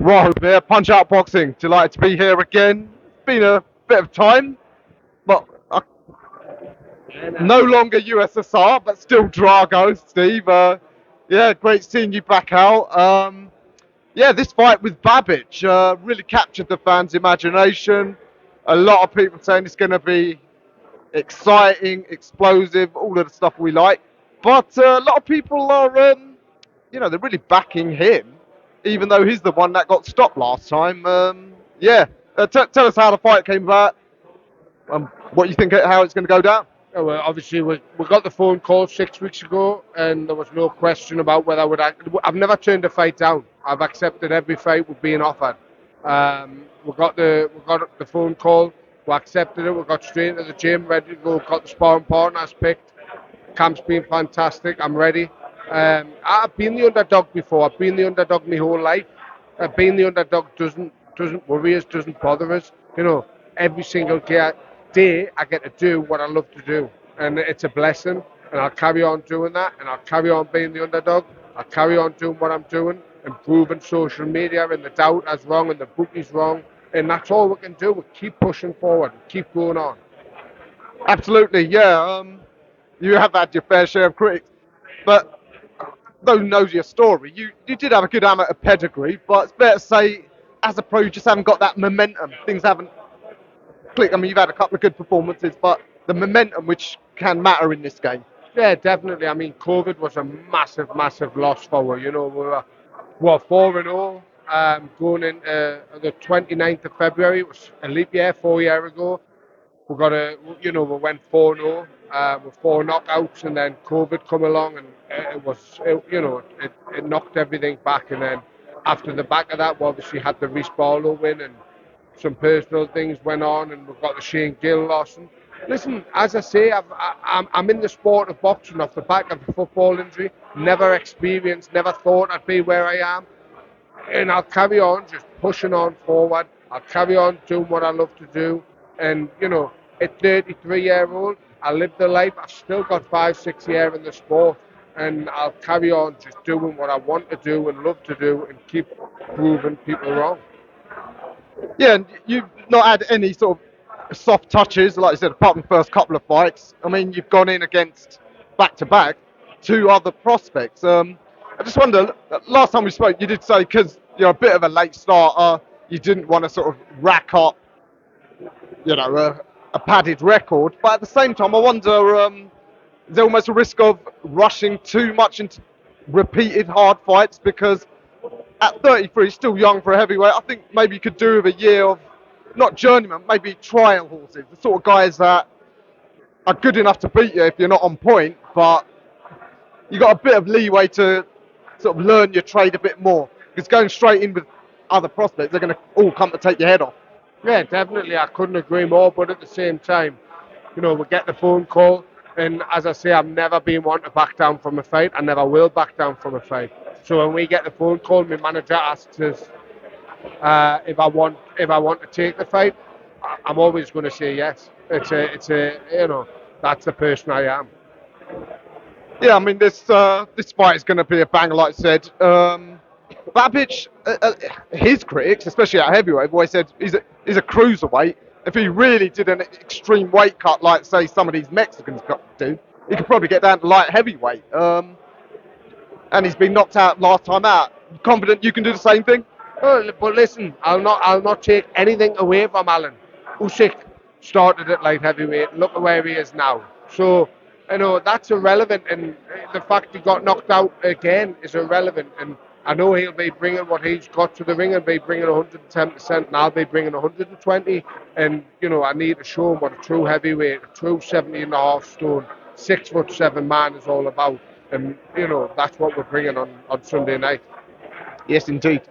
Rahul here, Punch Out Boxing. Delighted to be here again. It's been a bit of time, but no longer USSR, but still Drago, Steve. Yeah, great seeing you back out. Yeah, this fight with BABIC really captured the fans' imagination. A lot of people saying it's going to be exciting, explosive, all of the stuff we like. But a lot of people are, they're really backing him, even though he's the one that got stopped last time. Yeah, tell us how the fight came about, what you think, how it's going to go down. Well, obviously, we got the phone call 6 weeks ago, and there was no question about whether I would. I've never turned a fight down. I've accepted every fight we're being offered. We got the phone call. We accepted it. We got straight into the gym, ready to go. Got the sparring partners picked. Camp's been fantastic. I'm ready. I've been the underdog before. I've been the underdog my whole life. Being the underdog doesn't worry us, doesn't bother us. Every single day I get to do what I love to do, and it's a blessing. And I'll carry on doing that, and I'll carry on being the underdog. I'll carry on doing what I'm doing, improving social media, and the doubt is wrong, and the bookie's wrong, and that's all we can do. We keep pushing forward, keep going on. Absolutely, yeah. You have had your fair share of critics, but though knows your story, you did have a good amateur pedigree, but it's fair to say, as a pro, you just haven't got that momentum. Things haven't clicked. I mean, you've had a couple of good performances, but the momentum, which can matter in this game. Yeah, definitely. I mean, COVID was a massive, massive loss for us. We were 4-0 going into the 29th of February. It was a leap year, 4 years ago. We went 4-0 with four knockouts, and then COVID come along, and it knocked everything back. And then after the back of that, we obviously had the Reece Barlow win, and some personal things went on, and we've got the Shane Gill loss. And listen, as I say, I'm in the sport of boxing off the back of a football injury. Never experienced, never thought I'd be where I am, and I'll carry on just pushing on forward. I'll carry on doing what I love to do, and at 33-year-old, I lived the life. I've still got 5, 6 years in the sport, and I'll carry on just doing what I want to do and love to do, and keep proving people wrong. Yeah, and you've not had any sort of soft touches, like I said, apart from the first couple of fights. I mean, you've gone in against back to back two other prospects. I just wonder, last time we spoke, you did say because you're a bit of a late starter, you didn't want to sort of rack up, a padded record. But at the same time, I wonder, is there almost a risk of rushing too much into repeated hard fights because at 33, still young for a heavyweight. I think maybe you could do with a year of not journeyman, maybe trial horses, the sort of guys that are good enough to beat you if you're not on point, but you got a bit of leeway to sort of learn your trade a bit more. Because going straight in with other prospects, they're going to all come to take your head off. Yeah, definitely. I couldn't agree more. But at the same time, we get the phone call, and as I say, I've never been one to back down from a fight. I never will back down from a fight. So when we get the phone call, my manager asks us if I want to take the fight. I'm always going to say yes. That's the person I am. Yeah, I mean this fight is going to be a banger, like I said. Babic, his critics, especially at heavyweight, have always said he's a cruiserweight. If he really did an extreme weight cut, like say some of these Mexicans do, he could probably get down to light heavyweight. And he's been knocked out last time out. Confident you can do the same thing? Oh, but listen, I'll not take anything away from Alan. Usyk started at light heavyweight. Look at where he is now. So that's irrelevant, and the fact he got knocked out again is irrelevant. And I know he'll be bringing what he's got to the ring and be bringing 110%, and I'll be bringing 120. And I need to show him what a true heavyweight, a true 70 and a half stone, 6'7" man is all about. And that's what we're bringing on Sunday night. Yes, indeed.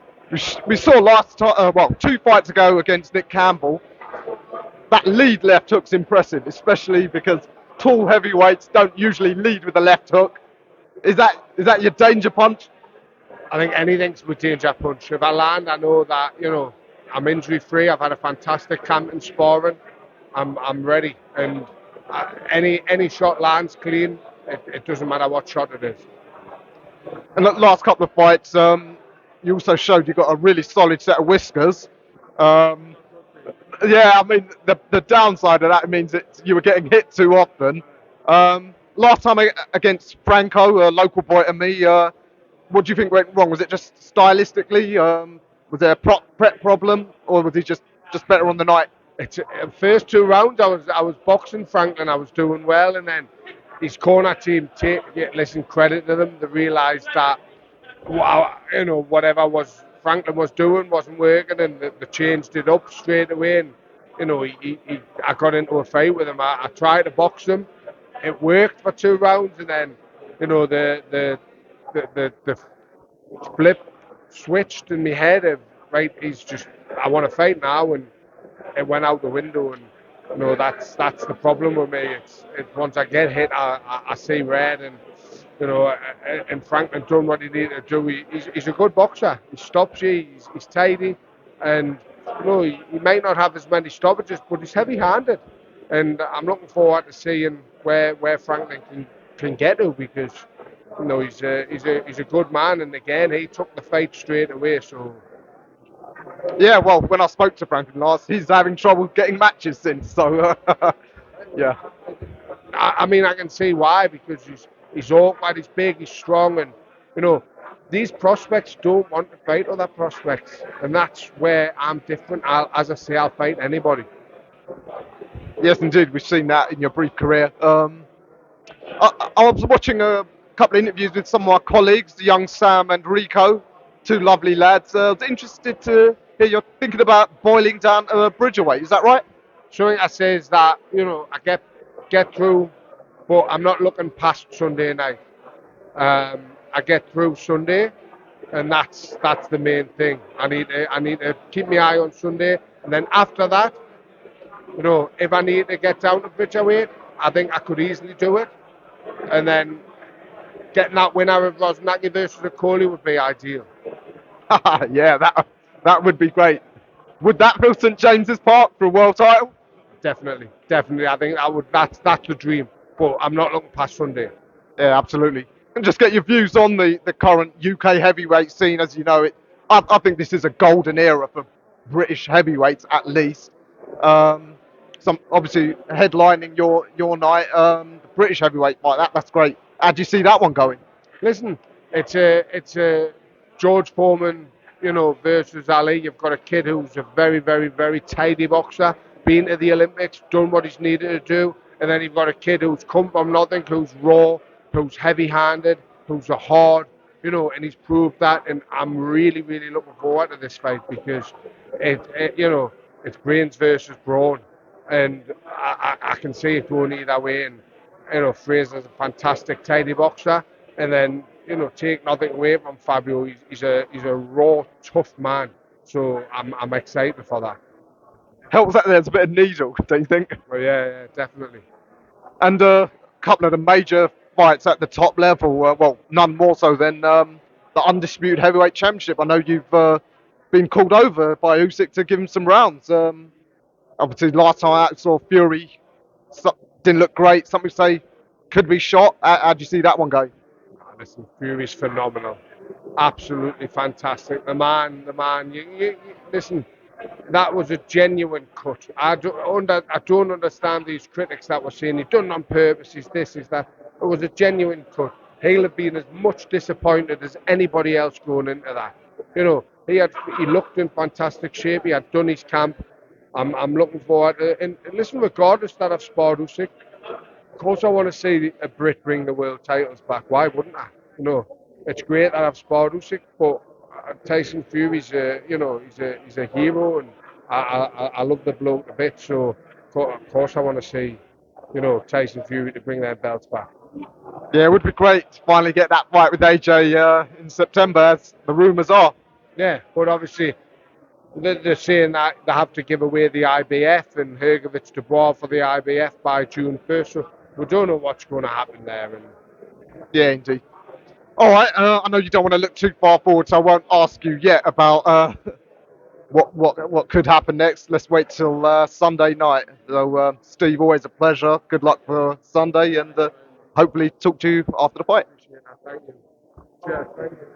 We saw last time, well, two fights ago against Nick Campbell. That lead left hook's impressive, especially because tall heavyweights don't usually lead with a left hook. Is that your danger punch? I think anything's with danger punch. If I land, I know that I'm injury free. I've had a fantastic camp in sparring. I'm ready, and any shot lands clean. It doesn't matter what shot it is. And the last couple of fights, you also showed you got a really solid set of whiskers. Um, yeah, I mean the downside of that means that you were getting hit too often. Last time against Franco, a local boy to me, what do you think went wrong? Was it just stylistically? Was there a prep problem, or was he just better on the night? It's first 2 rounds I was boxing Franklin. I was doing well, and then his corner team listen, credit to them. They realised that whatever was Franklin was doing wasn't working, and they changed it up straight away. And I got into a fight with him. I tried to box him. It worked for 2 rounds, and then the flip switched in my head of right. He's just I want to fight now, and it went out the window. And that's the problem with me. It's once I get hit, I see red, and and Franklin done what he needed to do. He's a good boxer. He stops you. He's tidy, and he might not have as many stoppages, but he's heavy-handed. And I'm looking forward to seeing where Franklin can get to, because he's a good man. And again, he took the fight straight away. So Yeah, well, when I spoke to Franklin last, he's having trouble getting matches since. So yeah. I mean, I can see why, because he's awkward, he's big, he's strong, and these prospects don't want to fight other prospects, and that's where I'm different. As I say, I'll fight anybody. Yes, indeed, we've seen that in your brief career. I was watching a couple of interviews with some of my colleagues, the young Sam and Rico, two lovely lads. I was interested to hear you're thinking about boiling down to Bridgerweight. Is that right? Something I say is that I get through, but I'm not looking past Sunday night. I get through Sunday, and that's the main thing. I need to keep my eye on Sunday, and then after that, if I need to get down to Bridgerweight, I think I could easily do it, and then getting that winner of Rosnacki versus Okoli would be ideal. Yeah, that would be great. Would that fill St James's Park for a world title? Definitely. I think that's the dream. But I'm not looking past Sunday. Yeah, absolutely. And just get your views on the current UK heavyweight scene. As you know, I think this is a golden era for British heavyweights, at least. Some obviously headlining your night, the British heavyweight fight. That's great. How do you see that one going? Listen, it's a George Foreman, versus Ali. You've got a kid who's a very, very, very tidy boxer, been to the Olympics, done what he's needed to do, and then you've got a kid who's come from nothing, who's raw, who's heavy-handed, who's a hard, and he's proved that. And I'm really, really looking forward to this fight, because it's brains versus brawn, and I can see it going either way. And Fraser's a fantastic tidy boxer, and then take nothing away from Fabio. He's a raw, tough man. So I'm excited for that. Helps that there's a bit of needle, don't you think? Well, yeah, definitely. And a couple of the major fights at the top level, well, none more so than the Undisputed Heavyweight Championship. I know you've been called over by Usyk to give him some rounds. Obviously, last time I saw Fury didn't look great. Some people say could be shot. How do you see that one going? Listen, Fury's phenomenal. Absolutely fantastic. The man. Listen, that was a genuine cut. I don't understand these critics that were saying he done it on purpose, he's this, he's that. It was a genuine cut. He'll have been as much disappointed as anybody else going into that. He looked in fantastic shape. He had done his camp. I'm looking forward to it. And listen, regardless that I've sparred Usyk, of course I want to see a Brit bring the world titles back. Why wouldn't I? It's great that I've sparred Usyk, but Tyson Fury's he's a hero, and I love the bloke a bit. So of course I want to see Tyson Fury to bring their belts back. Yeah, it would be great to finally get that fight with AJ in September, as the rumours are. Yeah, but obviously they're saying that they have to give away the IBF and Hrgovic to BRAWL for the IBF by June 1st. So we don't know what's going to happen there. And yeah, indeed. All right, I know you don't want to look too far forward, so I won't ask you yet about what could happen next. Let's wait till Sunday night. So, Steve, always a pleasure. Good luck for Sunday, and hopefully talk to you after the fight. Thank you. Cheers, thank you.